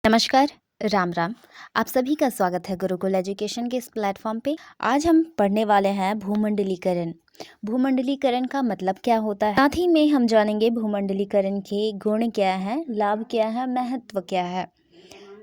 नमस्कार, राम राम। आप सभी का स्वागत है गुरुकुल एजुकेशन के इस प्लेटफॉर्म पे। आज हम पढ़ने वाले हैं भूमंडलीकरण। भूमंडलीकरण का मतलब क्या होता है, साथ ही में हम जानेंगे भूमंडलीकरण के गुण क्या है, लाभ क्या है, महत्व क्या है,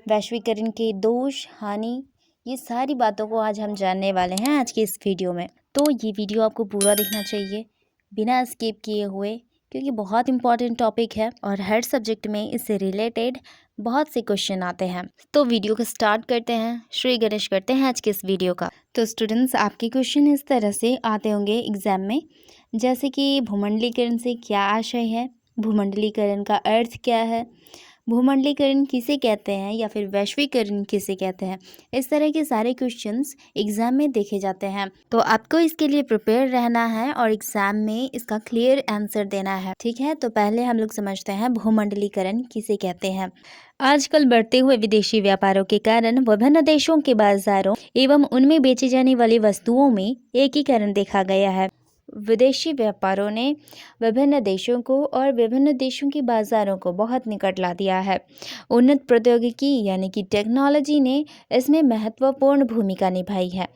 वैश्वीकरण के दोष, हानि, ये सारी बातों को आज हम जानने वाले हैं आज की इस वीडियो में। तो ये वीडियो आपको पूरा देखना चाहिए बिना स्किप किए हुए, क्योंकि बहुत इंपॉर्टेंट टॉपिक है और हर सब्जेक्ट में इससे रिलेटेड बहुत से क्वेश्चन आते हैं। तो वीडियो को स्टार्ट करते हैं, श्री गणेश करते हैं आज के इस वीडियो का। तो स्टूडेंट्स, आपके क्वेश्चन इस तरह से आते होंगे एग्जाम में, जैसे कि भूमंडलीकरण से क्या आशय है, भूमंडलीकरण का अर्थ क्या है, भूमंडलीकरण किसे कहते हैं या फिर वैश्वीकरण किसे कहते हैं। इस तरह के सारे क्वेश्चंस एग्जाम में देखे जाते हैं। तो आपको इसके लिए प्रिपेयर रहना है और एग्जाम में इसका क्लियर आंसर देना है, ठीक है। तो पहले हम लोग समझते हैं भूमंडलीकरण किसे कहते हैं। आजकल बढ़ते हुए विदेशी व्यापारों के कारण विभिन्न देशों के बाजारों एवं उनमें बेची जाने वाली वस्तुओं में एकीकरण देखा गया है। विदेशी व्यापारों ने विभिन्न देशों को और विभिन्न देशों के बाज़ारों को बहुत निकट ला दिया है। उन्नत प्रौद्योगिकी यानी कि टेक्नोलॉजी ने इसमें महत्वपूर्ण भूमिका निभाई है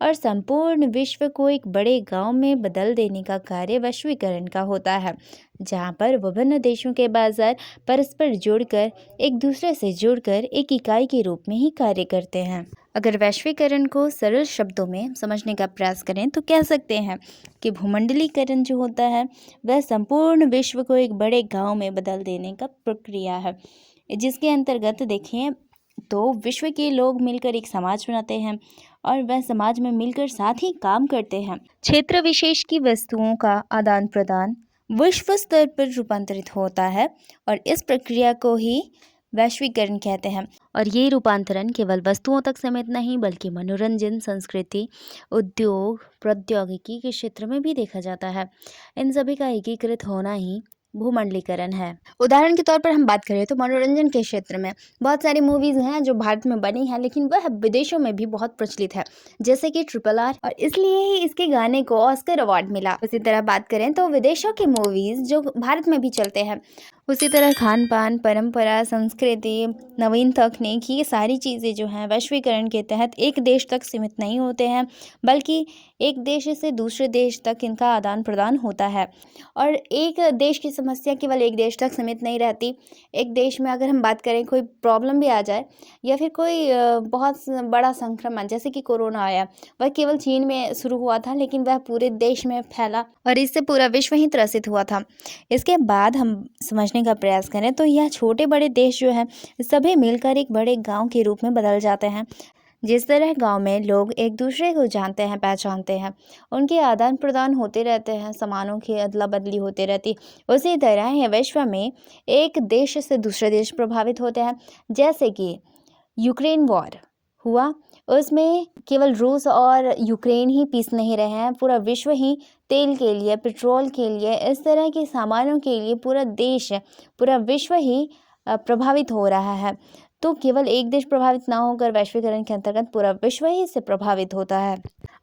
और संपूर्ण विश्व को एक बड़े गांव में बदल देने का कार्य वैश्वीकरण का होता है, जहां पर विभिन्न देशों के बाजार परस्पर जुड़कर एक दूसरे से जुड़कर एक इकाई के रूप में ही कार्य करते हैं। अगर वैश्वीकरण को सरल शब्दों में समझने का प्रयास करें तो कह सकते हैं कि भूमंडलीकरण जो होता है वह संपूर्ण विश्व को एक बड़े गांव में बदल देने का प्रक्रिया है, जिसके अंतर्गत देखें तो विश्व के लोग मिलकर एक समाज बनाते हैं और वह समाज में मिलकर साथ ही काम करते हैं। क्षेत्र विशेष की वस्तुओं का आदान प्रदान विश्व स्तर पर रूपांतरित होता है और इस प्रक्रिया को ही वैश्वीकरण कहते हैं। और ये रूपांतरण केवल वस्तुओं तक सीमित नहीं बल्कि मनोरंजन, संस्कृति, उद्योग, प्रौद्योगिकी के क्षेत्र में भी देखा जाता है। इन सभी का एकीकृत होना ही भूमंडलीकरण है। उदाहरण के तौर पर हम बात करें तो मनोरंजन के क्षेत्र में बहुत सारी मूवीज हैं जो भारत में बनी हैं, लेकिन वह विदेशों में भी बहुत प्रचलित है, जैसे कि RRR, और इसलिए ही इसके गाने को ऑस्कर अवार्ड मिला। उसी तरह बात करें तो विदेशों की मूवीज जो भारत में भी चलते हैं, उसी तरह खान पान, परंपरा, संस्कृति, नवीन तकनीक, ये सारी चीज़ें जो हैं वैश्वीकरण के तहत एक देश तक सीमित नहीं होते हैं, बल्कि एक देश से दूसरे देश तक इनका आदान प्रदान होता है। और एक देश की समस्या केवल एक देश तक सीमित नहीं रहती। एक देश में अगर हम बात करें कोई प्रॉब्लम भी आ जाए या फिर कोई बहुत बड़ा संक्रमण जैसे कि कोरोना आया, वह केवल चीन में शुरू हुआ था लेकिन वह पूरे देश में फैला और इससे पूरा विश्व ही त्रसित हुआ था। इसके बाद हम समझने का प्रयास करें तो यह छोटे बड़े देश जो हैं सभी मिलकर एक बड़े गांव के रूप में बदल जाते हैं। जिस तरह गांव में लोग एक दूसरे को जानते हैं, पहचानते हैं, उनके आदान प्रदान होते रहते हैं, सामानों की अदला बदली होती रहती, उसी तरह यह विश्व में एक देश से दूसरे देश प्रभावित होते हैं। जैसे कि यूक्रेन वॉर हुआ, उसमें केवल रूस और यूक्रेन ही पीस नहीं रहे हैं, पूरा विश्व ही तेल के लिए, पेट्रोल के लिए, इस तरह के सामानों के लिए पूरा देश, पूरा विश्व ही प्रभावित हो रहा है। तो केवल एक देश प्रभावित ना होकर वैश्वीकरण के अंतर्गत पूरा विश्व ही इससे प्रभावित होता है।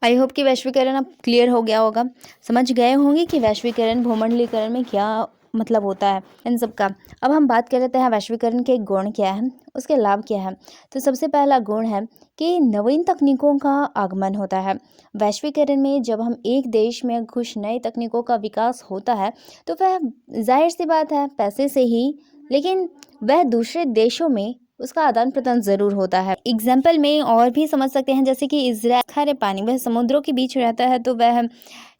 आई होप कि वैश्वीकरण अब क्लियर हो गया होगा, समझ गए होंगे कि वैश्वीकरण, भूमंडलीकरण में क्या मतलब होता है इन सब का। अब हम बात कर लेते हैं वैश्वीकरण के गुण क्या है, उसके लाभ क्या है। तो सबसे पहला गुण है कि नवीन तकनीकों का आगमन होता है। वैश्वीकरण में जब हम एक देश में कुछ नई तकनीकों का विकास होता है तो वह जाहिर सी बात है पैसे से ही, लेकिन वह दूसरे देशों में उसका आदान प्रदान जरूर होता है। एग्जाम्पल में और भी समझ सकते हैं, जैसे कि इजराइल खारे पानी, वह समुद्रों के बीच रहता है, तो वह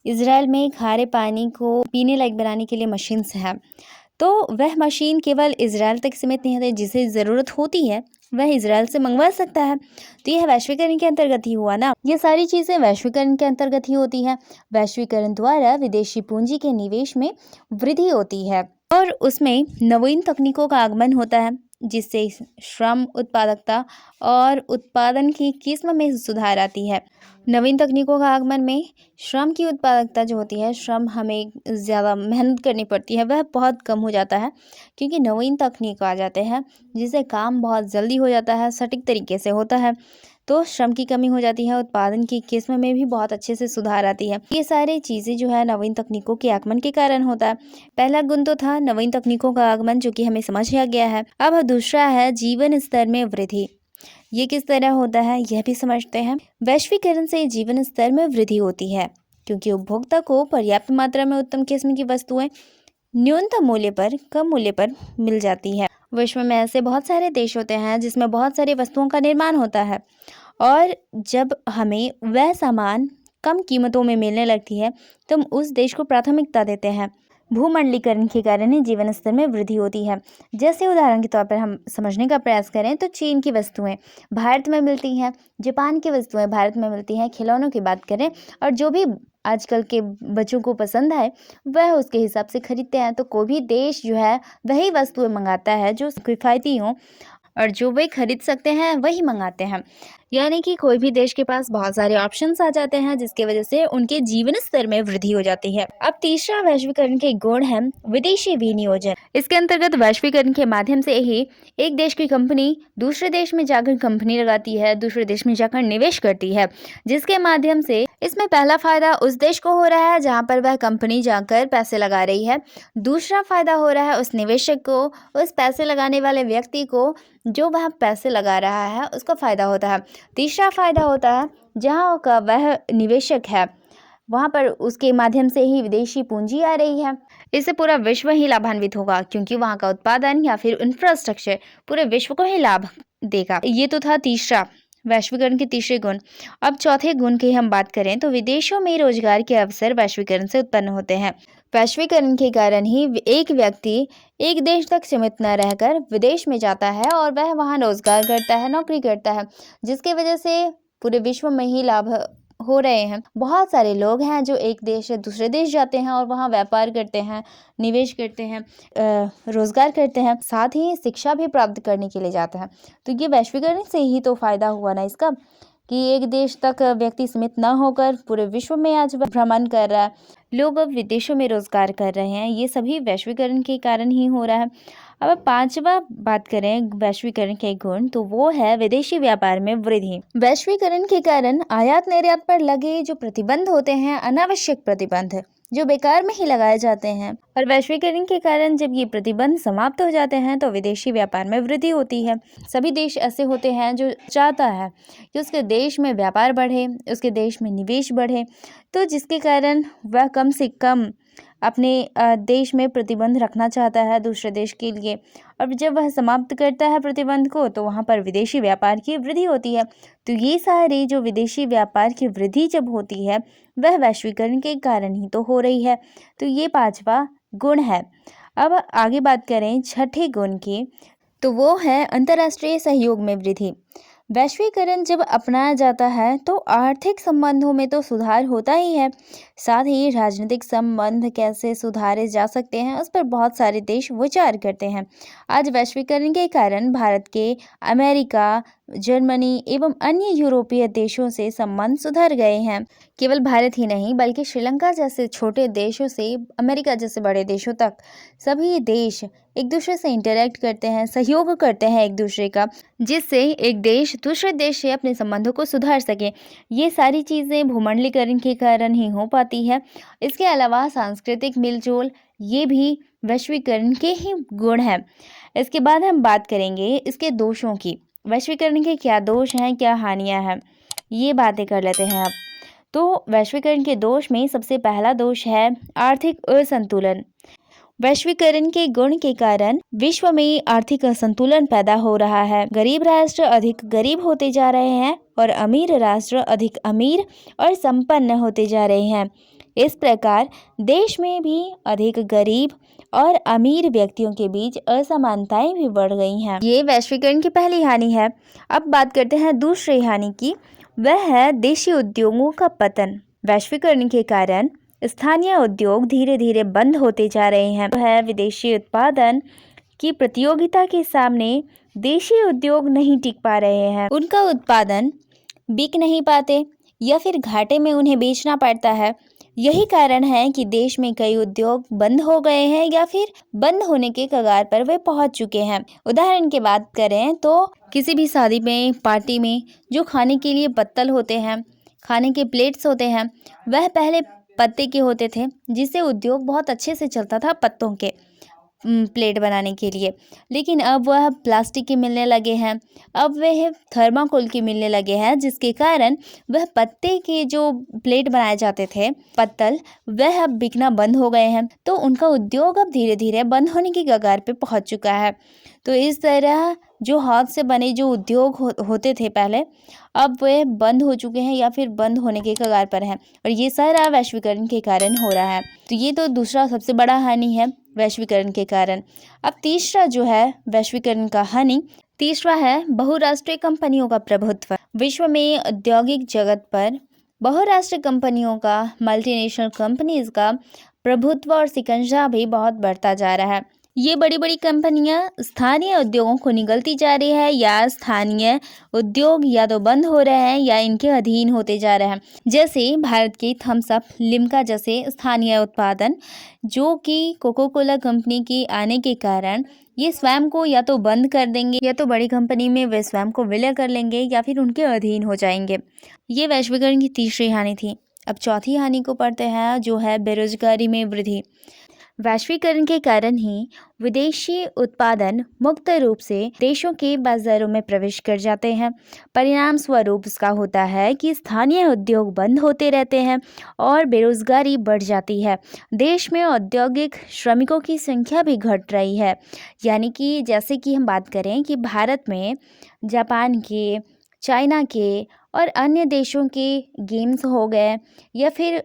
इजराइल में खारे पानी को पीने लायक बनाने के लिए मशीन्स है, तो वह मशीन केवल इजराइल तक सीमित नहीं होती, जिसे ज़रूरत होती है वह इजराइल से मंगवा सकता है। तो यह वैश्वीकरण के अंतर्गत ही हुआ ना। ये सारी चीज़ें वैश्वीकरण के अंतर्गत ही होती हैं। वैश्वीकरण द्वारा विदेशी पूंजी के निवेश में वृद्धि होती है और उसमें नवीन तकनीकों का आगमन होता है, जिससे श्रम उत्पादकता और उत्पादन की किस्म में सुधार आती है। नवीन तकनीकों का आगमन में श्रम की उत्पादकता जो होती है, श्रम हमें ज़्यादा मेहनत करनी पड़ती है, वह बहुत कम हो जाता है, क्योंकि नवीन तकनीक आ जाते हैं जिससे काम बहुत जल्दी हो जाता है, सटीक तरीके से होता है। तो श्रम की कमी हो जाती है, उत्पादन की किस्म में भी बहुत अच्छे से सुधार आती है। ये सारी चीज़ें जो है नवीन तकनीकों के आगमन के कारण होता है। पहला गुण तो था नवीन तकनीकों का आगमन, जो कि हमें समझ आ गया है। अब दूसरा है जीवन स्तर में वृद्धि। ये किस तरह होता है यह भी समझते हैं। वैश्वीकरण से जीवन स्तर में वृद्धि होती है, क्योंकि उपभोक्ता को पर्याप्त मात्रा में उत्तम किस्म की वस्तुएं न्यूनतम मूल्य पर, कम मूल्य पर मिल जाती है। विश्व में ऐसे बहुत सारे देश होते हैं जिसमें बहुत सारी वस्तुओं का निर्माण होता है, और जब हमें वह सामान कम कीमतों में मिलने लगती है तो हम उस देश को प्राथमिकता देते हैं। भूमंडलीकरण के कारण ही जीवन स्तर में वृद्धि होती है। जैसे उदाहरण के तौर पर हम समझने का प्रयास करें तो चीन की वस्तुएं भारत में मिलती हैं, जापान की वस्तुएं भारत में मिलती हैं। खिलौनों की बात करें और जो भी आजकल के बच्चों को पसंद है वह उसके हिसाब से खरीदते हैं। तो कोई भी देश जो है वही वस्तुएं मंगाता है जो किफ़ायती हों, और जो वे खरीद सकते हैं वही मंगाते हैं। यानी कि कोई भी देश के पास बहुत सारे ऑप्शंस आ जाते हैं, जिसके वजह से उनके जीवन स्तर में वृद्धि हो जाती है। अब तीसरा वैश्वीकरण के गुण है विदेशी विनियोजन। इसके अंतर्गत वैश्वीकरण के माध्यम से ही एक देश की कंपनी दूसरे देश में जाकर कंपनी लगाती है, दूसरे देश में जाकर निवेश करती है, जिसके माध्यम से इसमें पहला फायदा उस देश को हो रहा है जहाँ पर वह कंपनी जाकर पैसे लगा रही है। दूसरा फायदा हो रहा है उस निवेशक को, उस पैसे लगाने वाले व्यक्ति को, जो वह पैसे लगा रहा है उसको फायदा होता है। तीसरा फायदा होता है जहाँ का वह निवेशक है वहाँ पर उसके माध्यम से ही विदेशी पूंजी आ रही है। इससे पूरा विश्व ही लाभान्वित होगा, क्योंकि वहाँ का उत्पादन या फिर इंफ्रास्ट्रक्चर पूरे विश्व को ही लाभ देगा। ये तो था तीसरा वैश्वीकरण के तीसरे गुण। अब चौथे गुण की हम बात करें तो विदेशों में रोजगार के अवसर वैश्वीकरण से उत्पन्न होते हैं। वैश्वीकरण के कारण ही एक व्यक्ति एक देश तक सीमित न रहकर विदेश में जाता है और वह वहाँ रोजगार करता है, नौकरी करता है, जिसकी वजह से पूरे विश्व में ही लाभ हो रहे हैं। बहुत सारे लोग हैं जो एक देश से दूसरे देश जाते हैं और वहाँ व्यापार करते हैं, निवेश करते हैं, रोजगार करते हैं, साथ ही शिक्षा भी प्राप्त करने के लिए जाते हैं। तो ये वैश्वीकरण से ही तो फायदा हुआ ना इसका, कि एक देश तक व्यक्ति सीमित न होकर पूरे विश्व में आज भ्रमण कर रहा है, लोग अब विदेशों में रोजगार कर रहे हैं। ये सभी वैश्वीकरण के कारण ही हो रहा है। अब पांचवा बात करें वैश्वीकरण के गुण, तो वो है विदेशी व्यापार में वृद्धि। वैश्वीकरण के कारण आयात निर्यात पर लगे जो प्रतिबंध होते हैं, अनावश्यक प्रतिबंध जो बेकार में ही लगाए जाते हैं, और वैश्वीकरण के कारण जब ये प्रतिबंध समाप्त हो जाते हैं तो विदेशी व्यापार में वृद्धि होती है। सभी देश ऐसे होते हैं जो चाहता है कि उसके देश में व्यापार बढ़े, उसके देश में निवेश बढ़े, तो जिसके कारण वह कम से कम अपने देश में प्रतिबंध रखना चाहता है दूसरे देश के लिए, और जब वह समाप्त करता है प्रतिबंध को तो वहाँ पर विदेशी व्यापार की वृद्धि होती है। तो ये सारी जो विदेशी व्यापार की वृद्धि जब होती है वह वैश्वीकरण के कारण ही तो हो रही है। तो ये पांचवा गुण है। अब आगे बात करें छठे गुण की, तो वो है अंतर्राष्ट्रीय सहयोग में वृद्धि। वैश्वीकरण जब अपनाया जाता है तो आर्थिक संबंधों में तो सुधार होता ही है, साथ ही राजनीतिक संबंध कैसे सुधारे जा सकते हैं उस पर बहुत सारे देश विचार करते हैं। आज वैश्वीकरण के कारण भारत के अमेरिका, जर्मनी एवं अन्य यूरोपीय देशों से संबंध सुधर गए हैं। केवल भारत ही नहीं बल्कि श्रीलंका जैसे छोटे देशों से अमेरिका जैसे बड़े देशों तक सभी देश एक दूसरे से इंटरेक्ट करते हैं, सहयोग करते हैं एक दूसरे का, जिससे एक देश दूसरे देश से अपने संबंधों को सुधार सके। ये सारी चीज़ें भूमंडलीकरण के कारण ही हो पाती है। इसके अलावा सांस्कृतिक मिलजोल ये भी वैश्वीकरण के ही गुण हैं। इसके बाद हम बात करेंगे इसके दोषों की। वैश्वीकरण के क्या दोष हैं, क्या हानियां हैं, ये बातें कर लेते हैं अब। तो वैश्वीकरण के दोष में सबसे पहला दोष है आर्थिक असंतुलन। वैश्वीकरण के गुण के कारण विश्व में आर्थिक असंतुलन पैदा हो रहा है। गरीब राष्ट्र अधिक गरीब होते जा रहे हैं और अमीर राष्ट्र अधिक अमीर और संपन्न होते जा रहे हैं। इस प्रकार देश में भी अधिक गरीब और अमीर व्यक्तियों के बीच असमानताएं भी बढ़ गई हैं। ये वैश्वीकरण की पहली हानि है। अब बात करते हैं दूसरी हानि की, वह है देशी उद्योगों का पतन। वैश्वीकरण के कारण स्थानीय उद्योग धीरे धीरे बंद होते जा रहे हैं। तो है विदेशी उत्पादन की प्रतियोगिता के सामने देशी उद्योग नहीं टिक पा रहे हैं, उनका उत्पादन बिक नहीं पाते या फिर घाटे में उन्हें बेचना पड़ता है, यही कारण है कि देश में कई उद्योग बंद हो गए हैं या फिर बंद होने के कगार पर वे पहुंच चुके हैं। उदाहरण की बात करें तो किसी भी शादी में, पार्टी में जो खाने के लिए पत्तल होते हैं, खाने के प्लेट्स होते हैं, वह पहले पत्ते के होते थे, जिससे उद्योग बहुत अच्छे से चलता था पत्तों के प्लेट बनाने के लिए। लेकिन अब वह प्लास्टिक के मिलने लगे हैं, अब वह थर्माकोल के मिलने लगे हैं, जिसके कारण वह पत्ते के जो प्लेट बनाए जाते थे, पत्तल, वह अब बिकना बंद हो गए हैं। तो उनका उद्योग अब धीरे धीरे बंद होने की कगार पे पहुंच चुका है। तो इस तरह जो हाथ से बने जो उद्योग होते थे पहले, अब वे बंद हो चुके हैं या फिर बंद होने के कगार पर हैं, और ये सारा वैश्वीकरण के कारण हो रहा है। तो ये तो दूसरा सबसे बड़ा हानि है वैश्वीकरण के कारण। अब तीसरा जो है वैश्वीकरण का हानि, तीसरा है बहुराष्ट्रीय कंपनियों का प्रभुत्व। विश्व में औद्योगिक जगत पर बहुराष्ट्रीय कंपनियों का, मल्टीनेशनल कंपनीज का प्रभुत्व और शिकंजा भी बहुत बढ़ता जा रहा है। ये बड़ी बड़ी कंपनियां स्थानीय उद्योगों को निगलती जा रही है, या स्थानीय उद्योग या तो बंद हो रहे हैं या इनके अधीन होते जा रहे हैं। जैसे भारत की थम्स अप, लिम्का जैसे स्थानीय उत्पादन, जो कि कोको कोला कंपनी की आने के कारण ये स्वयं को या तो बंद कर देंगे, या तो बड़ी कंपनी में वे स्वयं को विलय कर लेंगे, या फिर उनके अधीन हो जाएंगे। ये वैश्वीकरण की तीसरी हानि थी। अब चौथी हानि को पढ़ते हैं, जो है बेरोजगारी में वृद्धि। वैश्वीकरण के कारण ही विदेशी उत्पादन मुक्त रूप से देशों के बाजारों में प्रवेश कर जाते हैं। परिणाम स्वरूप इसका होता है कि स्थानीय उद्योग बंद होते रहते हैं और बेरोजगारी बढ़ जाती है। देश में औद्योगिक श्रमिकों की संख्या भी घट रही है। यानी कि जैसे कि हम बात करें कि भारत में जापान के, चाइना के और अन्य देशों के गेम्स हो गए, या फिर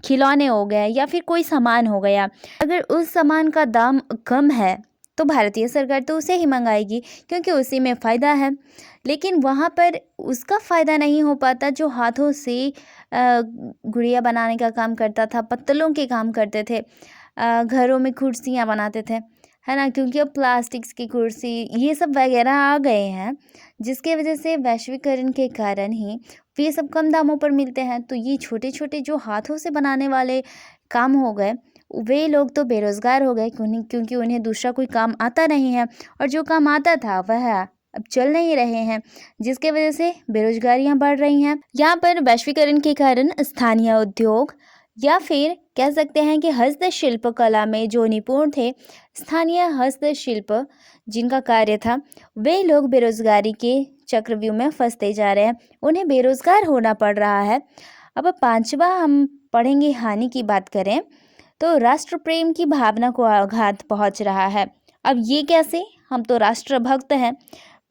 खिलौने हो गए, या फिर कोई सामान हो गया, अगर उस सामान का दाम कम है तो भारतीय सरकार तो उसे ही मंगाएगी, क्योंकि उसी में फ़ायदा है। लेकिन वहाँ पर उसका फ़ायदा नहीं हो पाता जो हाथों से गुड़िया बनाने का काम करता था, पत्तलों के काम करते थे, घरों में कुर्सियाँ बनाते थे, है ना। क्योंकि अब प्लास्टिक्स की कुर्सी ये सब वगैरह आ गए हैं, जिसके वजह से वैश्वीकरण के कारण ही ये सब कम दामों पर मिलते हैं। तो ये छोटे छोटे जो हाथों से बनाने वाले काम हो गए, वे लोग तो बेरोजगार हो गए, क्योंकि उन्हें दूसरा कोई काम आता नहीं है, और जो काम आता था वह अब चल नहीं रहे हैं, जिसके वजह से बेरोजगारियां बढ़ रही हैं। यहाँ पर वैश्वीकरण के कारण स्थानीय उद्योग, या फिर कह सकते हैं कि हस्तशिल्प कला में जो निपुण थे, स्थानीय हस्तशिल्प जिनका कार्य था, वे लोग बेरोजगारी के चक्रव्यूह में फंसते जा रहे हैं, उन्हें बेरोजगार होना पड़ रहा है। अब पांचवा हम पढ़ेंगे हानि की बात करें तो राष्ट्र प्रेम की भावना को आघात पहुंच रहा है। अब ये कैसे? हम तो राष्ट्रभक्त हैं,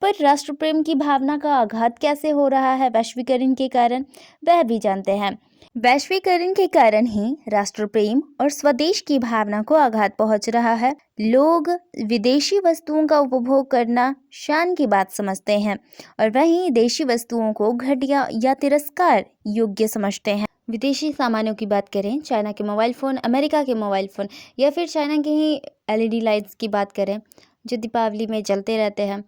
पर राष्ट्र प्रेम की भावना का आघात कैसे हो रहा है वैश्वीकरण के कारण, वह भी जानते हैं। वैश्वीकरण के कारण ही राष्ट्र प्रेम और स्वदेश की भावना को आघात पहुंच रहा है। लोग विदेशी वस्तुओं का उपभोग करना शान की बात समझते हैं, और वहीं देशी वस्तुओं को घटिया या तिरस्कार योग्य समझते हैं। विदेशी सामानों की बात करें, चाइना के मोबाइल फ़ोन, अमेरिका के मोबाइल फ़ोन, या फिर चाइना के ही एलईडी लाइट्स की बात करें जो दीपावली में जलते रहते हैं,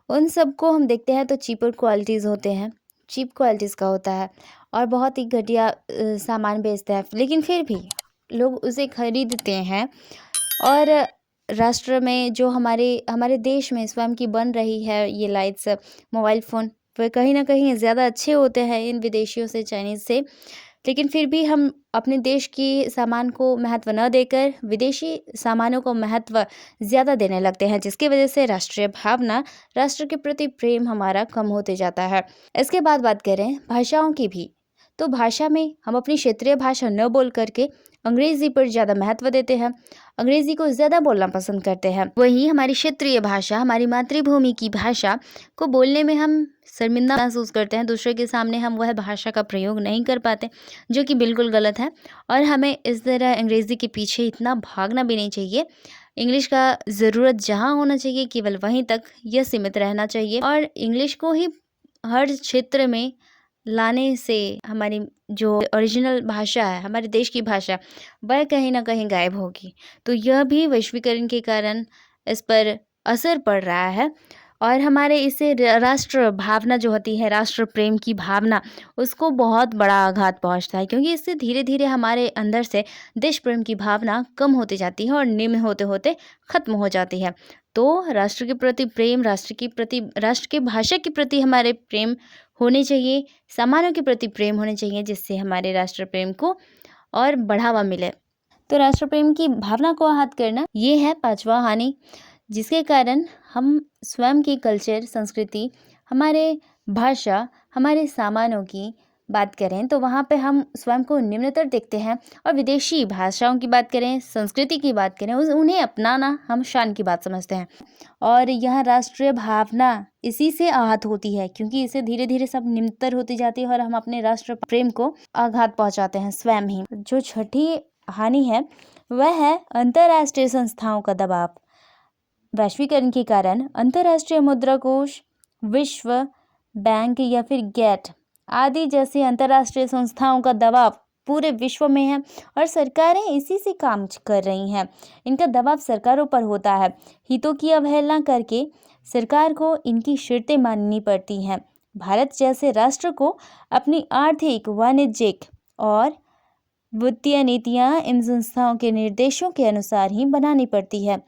उन सबको हम देखते हैं तो चीपर क्वालिटीज़ होते हैं, चीप क्वालिटीज़ का होता है, और बहुत ही घटिया सामान बेचते हैं। लेकिन फिर भी लोग उसे खरीदते हैं, और राष्ट्र में जो हमारे देश में स्वयं की बन रही है ये लाइट्स, मोबाइल फ़ोन, वह कहीं ना कहीं ज़्यादा अच्छे होते हैं इन विदेशियों से, चाइनीज़ से। लेकिन फिर भी हम अपने देश की सामान को महत्व न देकर विदेशी सामानों को महत्व ज़्यादा देने लगते हैं, जिसकी वजह से राष्ट्रीय भावना, राष्ट्र के प्रति प्रेम हमारा कम होते जाता है। इसके बाद बात करें भाषाओं की भी, तो भाषा में हम अपनी क्षेत्रीय भाषा न बोल करके अंग्रेज़ी पर ज़्यादा महत्व देते हैं, अंग्रेज़ी को ज़्यादा बोलना पसंद करते हैं। वहीं हमारी क्षेत्रीय भाषा, हमारी मातृभूमि की भाषा को बोलने में हम शर्मिंदा महसूस करते हैं, दूसरे के सामने हम वह भाषा का प्रयोग नहीं कर पाते, जो कि बिल्कुल गलत है। और हमें इस तरह अंग्रेज़ी के पीछे इतना भागना भी नहीं चाहिए। इंग्लिश का ज़रूरत जहाँ होना चाहिए केवल वहीं तक यह सीमित रहना चाहिए, और इंग्लिश को ही हर क्षेत्र में लाने से हमारी जो ओरिजिनल भाषा है, हमारे देश की भाषा, वह कहीं ना कहीं गायब होगी। तो यह भी वैश्वीकरण के कारण इस पर असर पड़ रहा है। और हमारे इससे राष्ट्र भावना जो होती है, राष्ट्र प्रेम की भावना, उसको बहुत बड़ा आघात पहुंचता है, क्योंकि इससे धीरे धीरे हमारे अंदर से देश प्रेम की भावना कम होती जाती है और निम्न होते होते खत्म हो जाती है। तो राष्ट्र के प्रति प्रेम, राष्ट्र की भाषा के प्रति हमारे प्रेम होने चाहिए, सामानों के प्रति प्रेम होने चाहिए, जिससे हमारे राष्ट्र प्रेम को और बढ़ावा मिले। तो राष्ट्र प्रेम की भावना को आहत करना, ये है पांचवा हानि, जिसके कारण हम स्वयं की कल्चर, संस्कृति, हमारे भाषा, हमारे सामानों की बात करें तो वहाँ पे हम स्वयं को निम्नतर देखते हैं, और विदेशी भाषाओं की बात करें, संस्कृति की बात करें, उन्हें अपनाना हम शान की बात समझते हैं। और यह राष्ट्रीय भावना इसी से आहत होती है, क्योंकि इसे धीरे धीरे सब निम्नतर होती जाती है और हम अपने राष्ट्र प्रेम को आघात पहुंचाते हैं स्वयं ही। जो छठी हानि है वह है अंतर्राष्ट्रीय संस्थाओं का दबाव। वैश्वीकरण के कारण अंतर्राष्ट्रीय मुद्रा कोष, विश्व बैंक या फिर गेट आदि जैसी अंतर्राष्ट्रीय संस्थाओं का दबाव पूरे विश्व में है, और सरकारें इसी से काम कर रही हैं। इनका दबाव सरकारों पर होता है। हितों की अवहेलना करके सरकार को इनकी शर्तें माननी पड़ती हैं। भारत जैसे राष्ट्र को अपनी आर्थिक, वाणिज्यिक और वित्तीय नीतियाँ इन संस्थाओं के निर्देशों के अनुसार ही बनानी पड़ती है।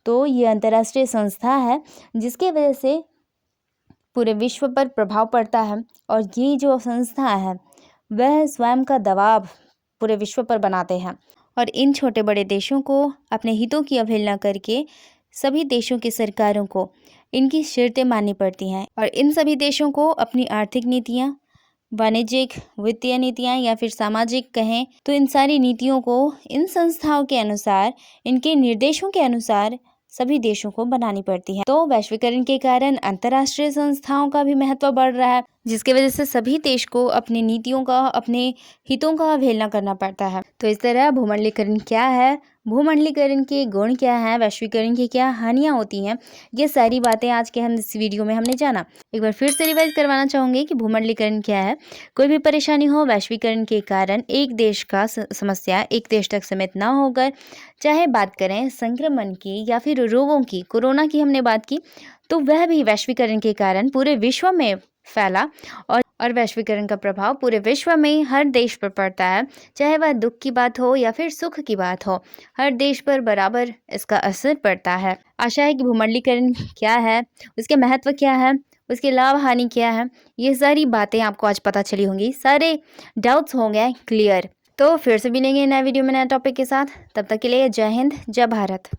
तो ये अंतर्राष्ट्रीय संस्था है जिसके वजह से पूरे विश्व पर प्रभाव पड़ता है, और ये जो संस्था है वह स्वयं का दबाव पूरे विश्व पर बनाते हैं, और इन छोटे बड़े देशों को अपने हितों की अवहेलना करके सभी देशों की सरकारों को इनकी शर्तें माननी पड़ती हैं, और इन सभी देशों को अपनी आर्थिक नीतियाँ, वाणिज्यिक, वित्तीय नीतियाँ या फिर सामाजिक कहें तो इन सारी नीतियों को इन संस्थाओं के अनुसार, इनके निर्देशों के अनुसार सभी देशों को बनानी पड़ती है। तो वैश्वीकरण के कारण अंतर्राष्ट्रीय संस्थाओं का भी महत्व बढ़ रहा है, जिसकी वजह से सभी देश को अपनी नीतियों का, अपने हितों का अवहेलना करना पड़ता है। तो इस तरह भूमंडलीकरण क्या है, भूमंडलीकरण के गुण क्या हैं, वैश्वीकरण की क्या हानियां होती हैं, ये सारी बातें आज के हम इस वीडियो में हमने जाना। एक बार फिर से रिवाइज करवाना चाहूँगी कि भूमंडलीकरण क्या है। कोई भी परेशानी हो वैश्वीकरण के कारण एक देश का समस्या एक देश तक सीमित ना होकर, चाहे बात करें संक्रमण की या फिर रोगों की, कोरोना की हमने बात की, तो वह भी वैश्वीकरण के कारण पूरे विश्व में फैला, और वैश्वीकरण का प्रभाव पूरे विश्व में हर देश पर पड़ता है, चाहे वह दुख की बात हो या फिर सुख की बात हो, हर देश पर बराबर इसका असर पड़ता है। आशा है कि भूमंडलीकरण क्या है, उसके महत्व क्या है, उसके लाभ हानि क्या है, ये सारी बातें आपको आज पता चली होंगी, सारे डाउट्स हो गए क्लियर। तो फिर से मिलेंगे नए वीडियो में नए टॉपिक के साथ, तब तक के लिए जय हिंद, जय भारत।